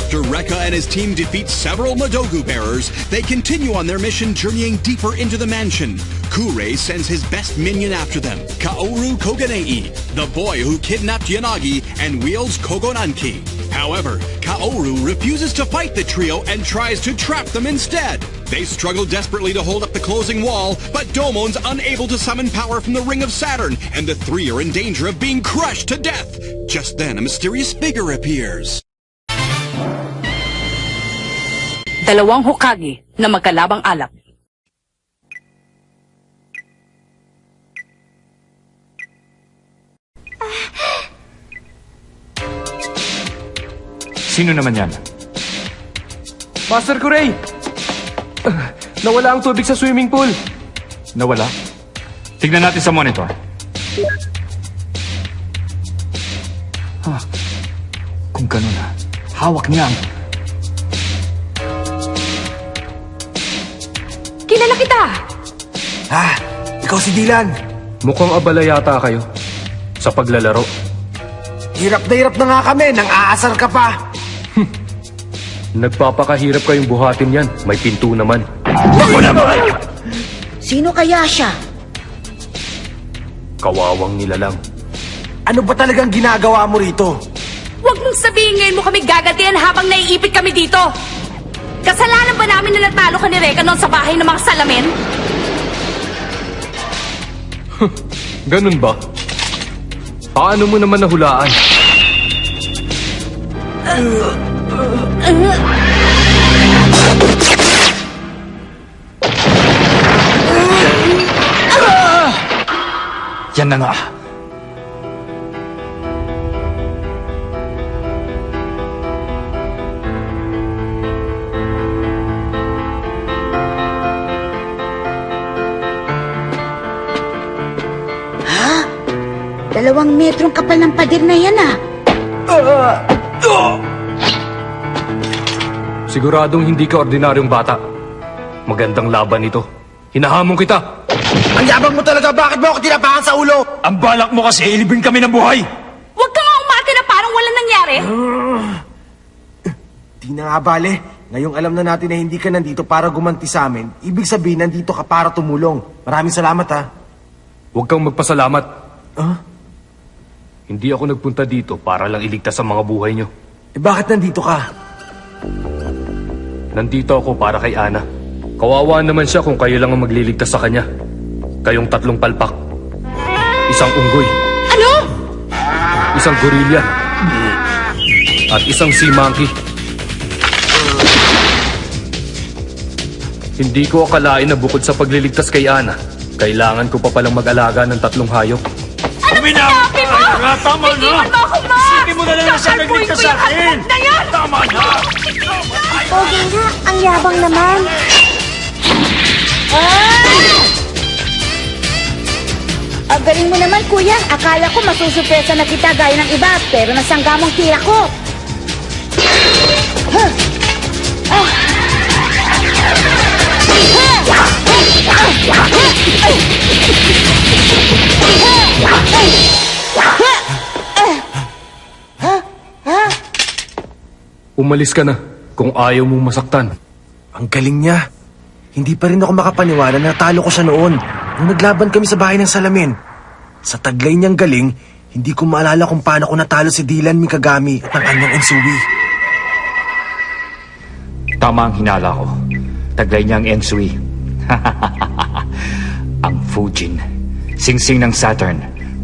After Rekka and his team defeat several Madogu bearers, they continue on their mission journeying deeper into the mansion. Kurei sends his best minion after them, Kaoru Koganei, the boy who kidnapped Yanagi and wields Kogonanki. However, Kaoru refuses to fight the trio and tries to trap them instead. They struggle desperately to hold up the closing wall, but Domon's unable to summon power from the Ring of Saturn, and the three are in danger of being crushed to death. Just then, a mysterious figure appears. Dalawang Hokage na magkalabang alap. Sino naman yan? Master Kurei! Nawala ang tubig sa swimming pool. Nawala? Tignan natin sa monitor. Kung ganun hawak niya ang... Kilala kita! Ikaw si Dylan. Mukhang abala yata kayo sa paglalaro. Hirap na nga kami, nang aasar ka pa. Nagpapakahirap kayong buhatin yan. May pinto naman. Ako naman! Sino kaya siya? Kawawang nilalang. Ano ba talagang ginagawa mo rito? Huwag mong sabihin ngayon mo kami gagatian habang naiipit kami dito. Kasalanan ba namin na natalo ka ni Rekka noon sa bahay ng mga salamin? Ganun ba? Paano mo naman nahulaan? Yan na nga. Dalawang metrong kapal ng pader na yan Siguradong hindi ka ordinaryong bata. Magandang laban ito. Hinahamon kita. Ang yabang mo talaga, bakit mo ako tinapakan sa ulo? Ang balak mo kasi ilibing kami ng buhay. Huwag ka nga umarte na parang walang nangyari. Di na nga bale. Ngayong alam na natin na hindi ka nandito para gumanti sa amin, ibig sabihin nandito ka para tumulong. Maraming salamat Huwag kang magpasalamat. Huh? Hindi ako nagpunta dito para lang iligtas ang mga buhay nyo. Bakit nandito ka? Nandito ako para kay Ana. Kawawa naman siya kung kayo lang ang magliligtas sa kanya. Kayong 3 palpak. Isang unggoy. Ano? Isang gorilla. At isang sea monkey. Hindi ko akalain na bukod sa pagliligtas kay Ana, kailangan ko pa palang mag-alaga ng 3 hayop. Ano sinabi mo? Tama na! Bitiwan mo ako, Ma! Sige mo na lang na siya nagligtas sa akin! Na yan! Tama na! Pogi nga, ang yabang naman. Ang galing mo naman, kuya. Akala ko masusurpresa na kita gaya ng iba, pero nasangga mong tira ko. Umalis ka na kung ayaw mong masaktan. Ang galing niya. Hindi pa rin ako makapaniwala na natalo ko siya noon. Nung naglaban kami sa bahay ng salamin. Sa taglay niyang galing, hindi ko maalala kung paano ko natalo si Dylan Mikagami at ang kanyang Ensui. Tama ang hinala ko. Taglay niya ang Ensui. Ang Fujin, singsing ng Saturn,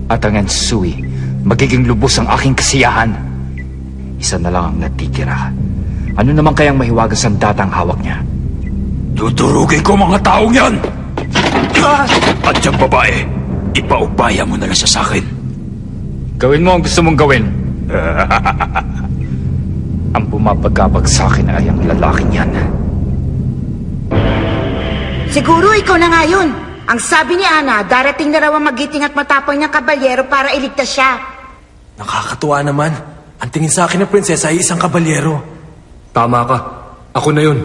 at ang Ensui, magiging lubos ang aking kasiyahan. Isa na lang ang natitira. Ano naman kayang mahiwagas ang datang hawak niya? Tuturugin ko mga taong yan! At yung babae, ipaubaya mo na lang siya sa akin. Gawin mo ang gusto mong gawin. Ang pumapagabag sa akin ay ang lalaking yan. Siguro ikaw na nga yun. Ang sabi ni Ana, darating na raw ang magiting at matapang niyang kabalyero para iligtas siya. Nakakatuwa naman. Ang tingin sa akin ng prinsesa ay isang kabalyero. Tama ka. Ako na yun.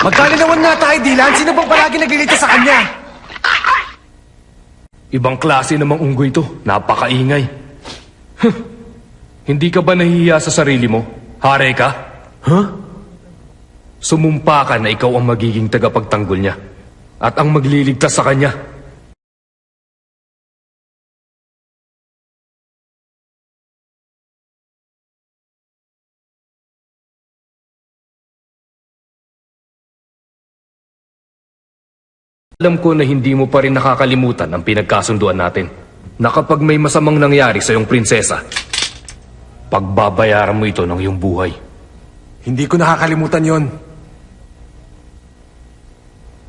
Magkalinawan nga tayo, Dylan. Sino bang palagi nagliligtas sa kanya? Ibang klase namang unggoy to. Napakaingay. Hindi ka ba nahihiya sa sarili mo? Hare ka? Huh? Sumumpa ka na ikaw ang magiging tagapagtanggol niya at ang magliligtas sa kanya. Alam ko na hindi mo pa rin nakakalimutan ang pinagkasunduan natin na kapag may masamang nangyari sa iyong prinsesa, pagbabayaran mo ito ng iyong buhay. Hindi ko nakakalimutan yon.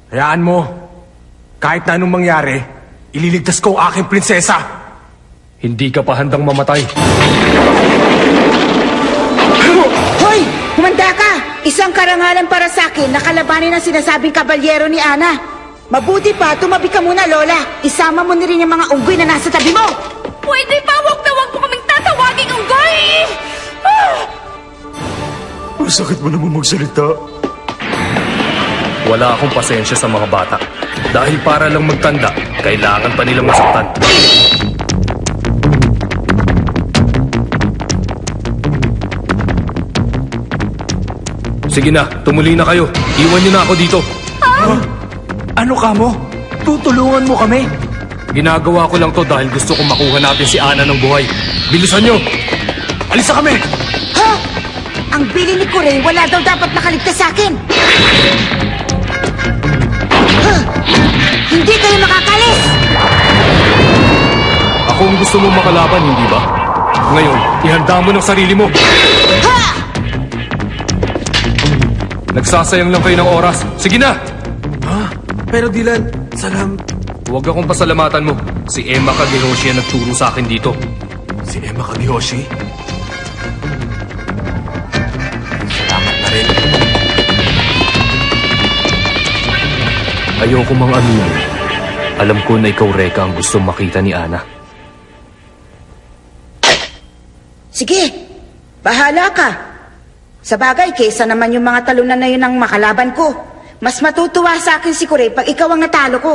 Hayaan mo. Kahit na anong mangyari, ililigtas ko ang aking prinsesa. Hindi ka pa handang mamatay. Hoy! Humanda ka! Isang karangalan para sa akin na kalabanin ang sinasabing kabalyero ni Ana. Mabuti pa, tumabi ka muna, Lola. Isama mo na rin yung mga unggoy na nasa tabi mo. Pwede ba? Huwag na huwag mo kaming tatawaging unggoy! Masakit mo naman magsalita. Wala akong pasensya sa mga bata. Dahil para lang magtanda, kailangan pa nilang masaktan. Sige na, tumuli na kayo. Iwan niyo na ako dito. Ano ka mo? Tutulungan mo kami? Ginagawa ko lang to dahil gusto kong makuha natin si Ana ng buhay. Bilisan niyo! Alisa kami! Ha? Ang bili ni Kuray, wala daw dapat nakaligtas sa akin. Huh? Hindi kayo makakalis! Ako ang gusto mo makalaban, hindi ba? Ngayon, ihanda mo ng sarili mo. Ha? Nagsasayang lang kayo ng oras. Sige na! Pero Dylan, salam. Huwag akong pasalamatan mo. Si Emma Kagehoshi ang nagturo sa akin dito. Si Emma Kagehoshi? Salamat na rin. Ayoko mang aminin. Alam ko na ikaw, Reka, ang gustong makita ni Ana. Sige, bahala ka. Sa bagay, kesa naman yung mga talunan na yun ang makalaban ko. Mas matutuwa sa akin si Kuray pag ikaw ang natalo ko.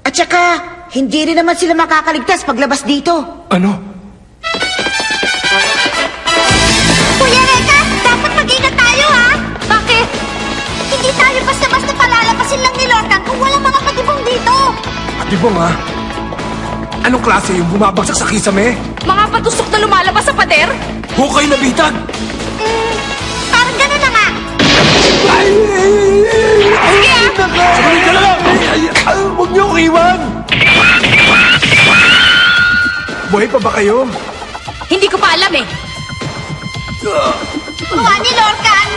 At saka, hindi rin naman sila makakaligtas paglabas dito. Ano? Kuya Reka, dapat mag-ingat tayo, ha? Bakit? Hindi tayo basta-basta palalapasin lang ni Lorcan kung walang mga patibong dito. Patibong ha? Anong klase yung bumabagsak sa kisame? Mga patusok na lumalabas sa pader? Hukay na bitag! Parang gano'n na nga. Sige ah! Sabihin ka na lang! Huwag niyo akong iwan! Buhay pa ba kayo? Hindi ko pa alam eh. Kuha ni Lorcan.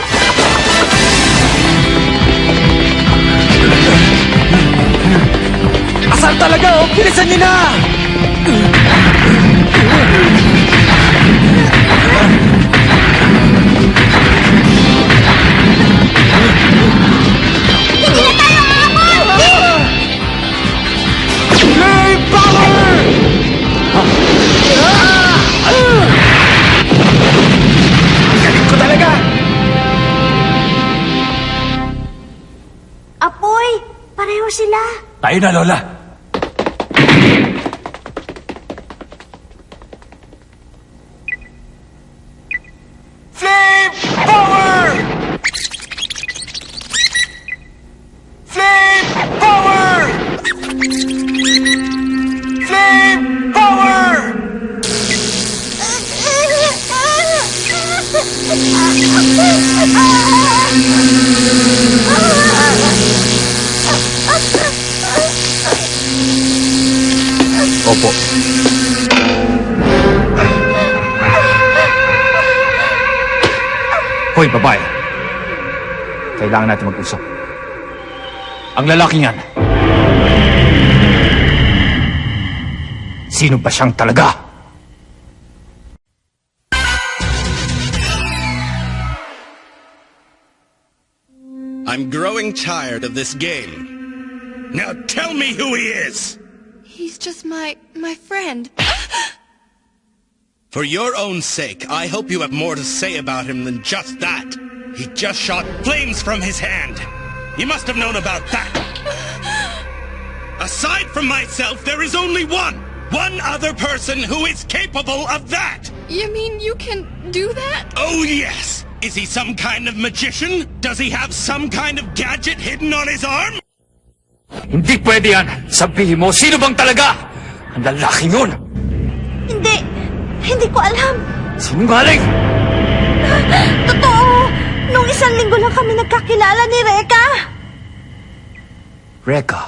Asal talaga oh! Bilisan niyo na! Hindi na tayo aabot. Flame power! Ang galing ko talaga! Apoy, pareho sila. Tayo na, Lola. Flame power! Flame power! Flame power! Opo. Hoy, babae. Kailangan natin mag-usap. Ang lalaking yan. Sino ba siyang talaga? I'm growing tired of this game. Now tell me who he is! He's just my friend. For your own sake, I hope you have more to say about him than just that. He just shot flames from his hand. You must have known about that. Aside from myself, there is only one other person who is capable of that. You mean you can do that? Oh, yes! Is he some kind of magician? Does he have some kind of gadget hidden on his arm? Hindi pwede yan! Sabihin mo, sino bang talaga? Ang lalaking yun! Hindi. Hindi ko alam. Sinungaling! Totoo. Nung 1 linggo lang kami nagkakilala ni Reka. Reka.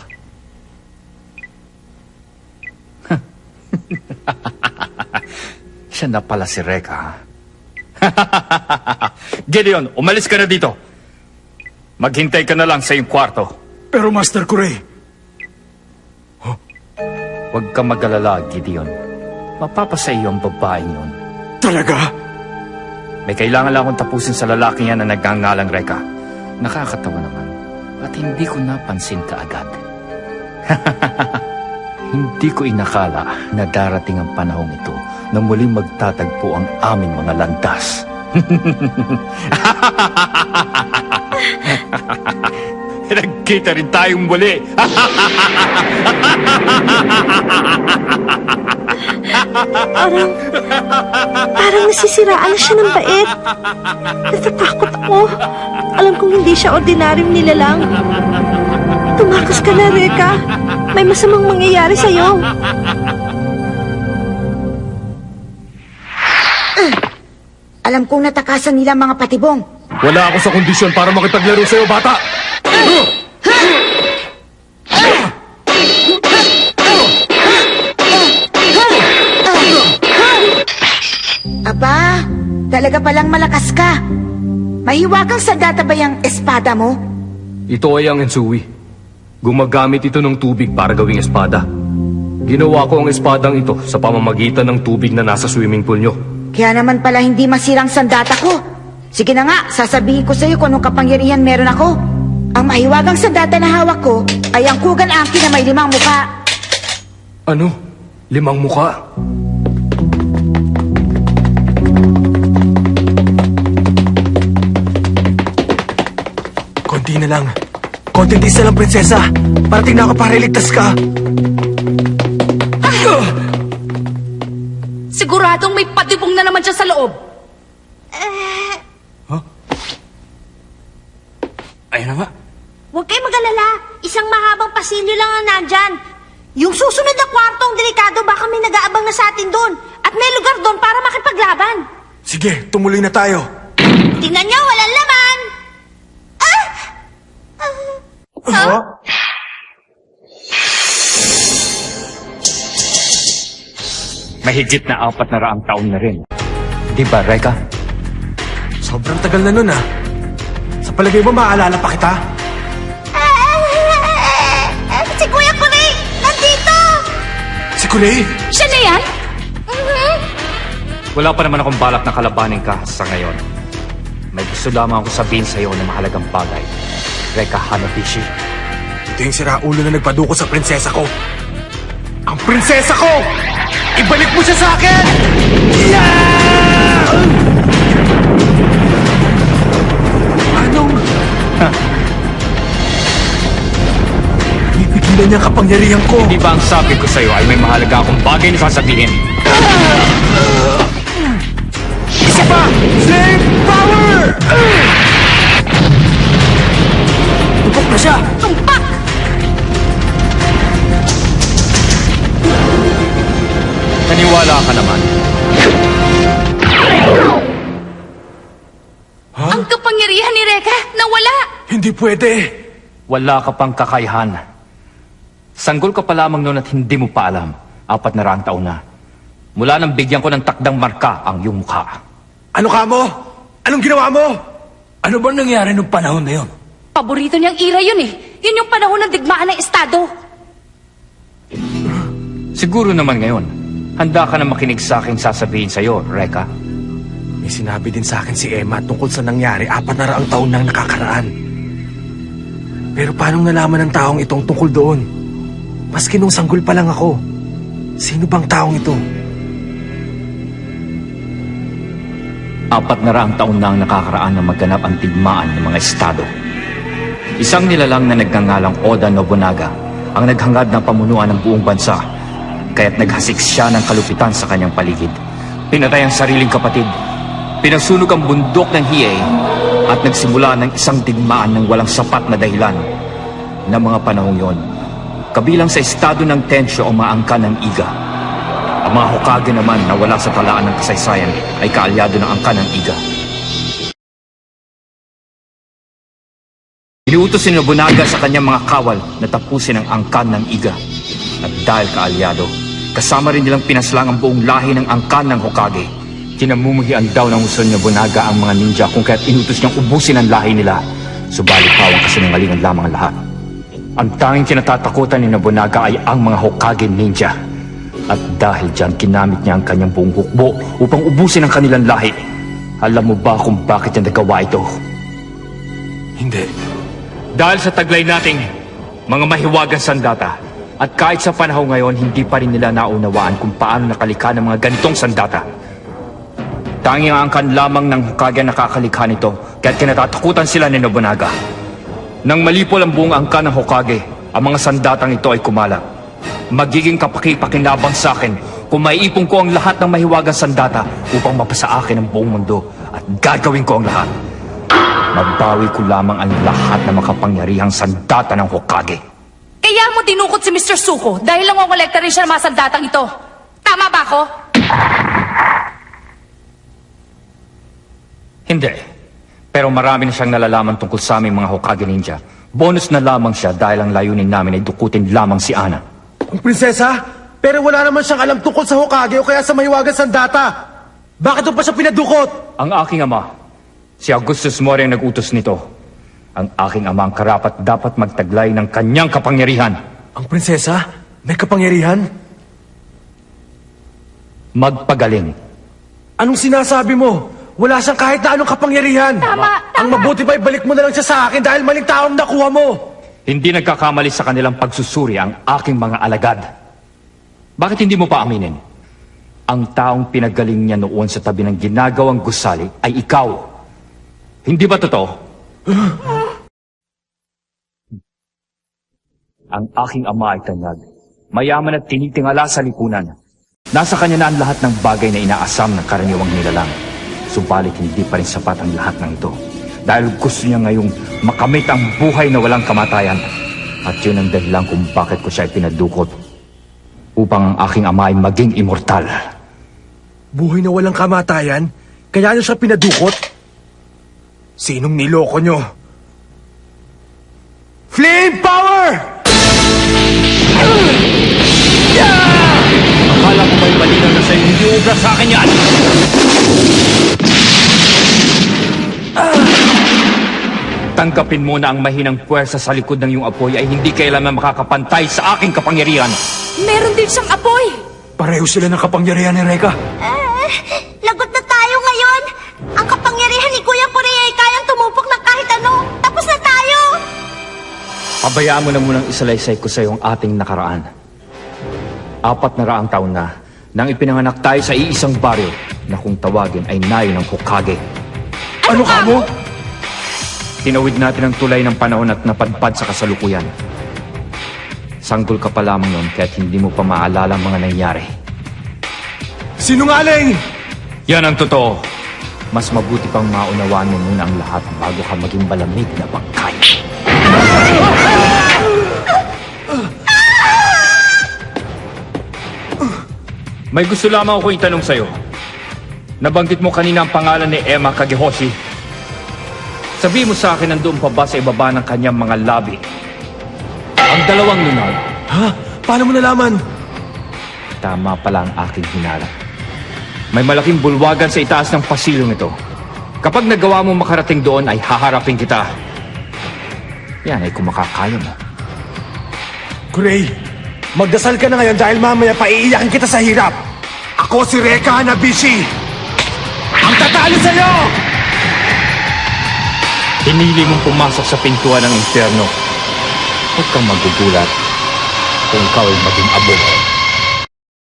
Siya na pala si Reka, ha? Gideon, umalis ka na dito. Maghintay ka na lang sa iyong kwarto. Pero Master Kuray, Huwag ka mag-alala, Gideon. Mapapasa iyo ang babaeng yun. talaga? May kailangan lang akong tapusin sa lalaking yan na nagngangalang Reka. Nakakatawa naman. At hindi ko napansin kaagad. Hindi ko inakala na darating ang panahong ito na muling magtatagpo ang aming mga landas. Nagkita rin tayong muli. Parang nasisiraan na siya ng bait. Natatakot ako. Alam kong hindi siya ordinaryong nilalang. Tumakas ka na, Reka. May masamang mangyayari sa'yo. Alam kong natakasan nila mga patibong. Wala ako sa kondisyon para makipaglaro sa'yo, bata! Aba, talaga palang malakas ka. Mahiwagang sandata ba yung espada mo? Ito ay ang Ensui. Gumagamit ito ng tubig para gawing espada. Ginawa ko ang espadang ito sa pamamagitan ng tubig na nasa swimming pool nyo. Kaya naman pala hindi masirang sandata ko. Sige na nga, sasabihin ko sa'yo kung anong kapangyarihan meron ako. Ang mahiwagang sandata na hawak ko ay ang Kugan Anki na may 5 mukha. Ano? 5 muka? Konti na lang. Konting tiis na lang, prinsesa. Parating na ako para iligtas ka. Siguradong may patibong na naman siya sa loob. Ayun na nga. Huwag kayo mag-alala. Isang mahabang pasilyo lang ang nandyan. Yung susunod na kwartong delikado, baka may nag-aabang na sa atin doon. At may lugar doon para makipaglaban. Sige, tumuloy na tayo. Tingnan nyo, walang laman! Mahigit na 400 taon na rin. Di ba, Reka? Sobrang tagal na nun, ah. Sa palagay mo, maaalala pa kita? Si Kuya Kuray! Nandito! Si Kuray? Siya na yan? Wala pa naman akong balak na kalabanin ka sa ngayon. May gusto lamang ako sabihin sa iyo na mahalagang bagay. Reka Hanabishi. Ito yung siraulo na nagpaduko sa prinsesa ko. Ang prinsesa ko! Ibalik mo siya sa akin! Yeah! Anong... Pipigilan niya ang kapangyarihan ko. Di ba ang sabi ko sa iyo ay may mahalaga akong bagay na sasabihin? Isa pa! Same power! Tupok na siya! Tumpak! Naniwala ka naman. Ang kapangyarihan ni Reka, nawala! Hindi pwede! Wala ka pang kakayahan. Sanggol ka pa lamang noon at hindi mo pa alam. 400 taon na. Mula nang bigyan ko ng takdang marka ang iyong mukha. Ano ka mo? Anong ginawa mo? Ano ba nangyari nung panahon na yun? Paborito niyang ira yun eh. Yun yung panahon ng digmaan ng estado. Siguro naman ngayon, handa ka na makinig sa aking sasabihin sa iyo, Reka. May sinabi din sa akin si Emma tungkol sa nangyari 400 taon nang nakakaraan. Pero paano nalaman ng taong itong tungkol doon? Maski nung sanggol pa lang ako. Sino bang taong ito? 400 taon na ang nakakaraan na magganap ang digmaan ng mga estado. Isang nilalang na nagngangalang Oda Nobunaga ang naghangad ng pamunuan ng buong bansa, kaya't naghasik siya ng kalupitan sa kanyang paligid Pinatay ang sariling kapatid. Pinasunog ang bundok ng Hiei at nagsimula ng isang digmaan ng walang sapat na dahilan. Na mga panahong yon, kabilang sa estado ng tensyo ang mga angkan ng Iga. Ang mga Hokage naman na wala sa talaan ng kasaysayan ay kaalyado ng angkan ng Iga. Iniutos si Nobunaga sa kanyang mga kawal na tapusin ang angkan ng Iga. At dahil kaalyado, kasama rin nilang pinaslang ang buong lahi ng angkan ng Hokage. Kinamumuhian daw ng uson ni Nobunaga ang mga ninja kung kaya't inutos niyang ubusin ang lahi nila. Subalit pawang kasinungalingan lamang ang lahat. Ang tanging kinatatakutan ni Nobunaga ay ang mga Hokage ninja. At dahil dyan, ginamit niya ang kanyang buong hukbo upang ubusin ang kanilang lahi. Alam mo ba kung bakit niya nagawa ito? Hindi. Dahil sa taglay nating mga mahiwagang sandata. At kahit sa panahon ngayon, hindi pa rin nila naunawaan kung paano nakalikha ng mga ganitong sandata. Tanging ang angkan lamang ng Hokage ang nakakalikha nito, kaya't kinatatakutan sila ni Nobunaga. Nang malipol ang buong angkan ng Hokage, ang mga sandatang ito ay kumalat. Magiging kapakipakinabang sa akin kung maiipon ko ang lahat ng mahiwagang sandata upang mapasa akin ang buong mundo at gagawin ko ang lahat. Mabawi ko lamang ang lahat ng makapangyarihang sandata ng Hokage. Kaya mo dinukot si Mr. Suko dahil lang kolekta rin siya ng mga sandatang ito. Tama ba ako? Hindi. Pero marami na siyang nalalaman tungkol sa aming mga Hokage ninja. Bonus na lamang siya dahil ang layunin namin ay dukutin lamang si Ana. Ang prinsesa? Pero wala naman siyang alam tungkol sa Hokage o kaya sa mahiwagang sandata. Bakit pa siya pinadukot? Ang aking ama, si Augustus Mori ang nag-utos nito. Ang aking ama ang karapat dapat magtaglay ng kanyang kapangyarihan. Ang prinsesa? May kapangyarihan? Magpagaling. Anong sinasabi mo? Wala siyang kahit na anong kapangyarihan. Tama. Ang mabuti pa ibalik mo na lang siya sa akin dahil maling taong nakuha mo. Hindi nagkakamali sa kanilang pagsusuri ang aking mga alagad. Bakit hindi mo pa aminin? Ang taong pinagaling niya noon sa tabi ng ginagawang gusali ay ikaw. Hindi ba totoo? Ang aking ama ay tanyag. Mayaman at tinitingala sa lipunan. Nasa kanya na ang lahat ng bagay na inaasam ng karaniwang nilalang. Subalit hindi pa rin sapat ang lahat ng ito. Dahil gusto niya ngayong makamit ang buhay na walang kamatayan. At yun ang dahilan kung bakit ko siya pinadukot. Upang ang aking ama ay maging immortal. Buhay na walang kamatayan? Kaya niyo siya pinadukot? Sinong niloko niyo? Flame power! Akala ko may malinaw na sa'yo, hindi ubra sa akin yan! Tanggapin mo na ang mahinang puwersa sa likod ng iyong apoy ay hindi kailanman makakapantay sa aking kapangyarihan. Meron din siyang apoy. Pareho sila ng kapangyarihan ni Reka. Lagot na tayo ngayon. Ang kapangyarihan ni Kuya Puri ay kayang tumupok ng kahit ano. Tapos na tayo. Pabayaan mo na munang isalaysay ko sa iyong ating nakaraan. 400 taon na nang ipinanganak tayo sa iisang baryo na kung tawagin ay nayo ng Hokage. Ano ka mo? Tinawid natin ang tulay ng panahon at napadpad sa kasalukuyan. Sanggol ka pa lamang noon kaya't hindi mo pa maalala ang mga nangyari. Sinungaling! Yan ang totoo. Mas mabuti pang maunawaan mo muna ang lahat bago ka maging balamig na bangkay. May gusto lamang ako itanong sa'yo. Nabanggit mo kanina ang pangalan ni Emma Kagehoshi. Sabihin mo sa akin nandoon pa ba sa ibaba ng kanyang mga labi ang dalawang lunag? Ha? Paano mo nalaman? Tama pala ang aking hinala. May malaking bulwagan sa itaas ng pasilong ito. Kapag nagawa mo makarating doon ay haharapin kita. Yan ay kung makakaya mo. Gray, magdasal ka na ngayon dahil mamaya paiiyakin kita sa hirap. Ako si Reka Hanabishi. Ang tatalo sa'yo! Pinili mong pumasok sa pintuan ng impyerno. Huwag kang magugulat kung ikaw ay maging abo.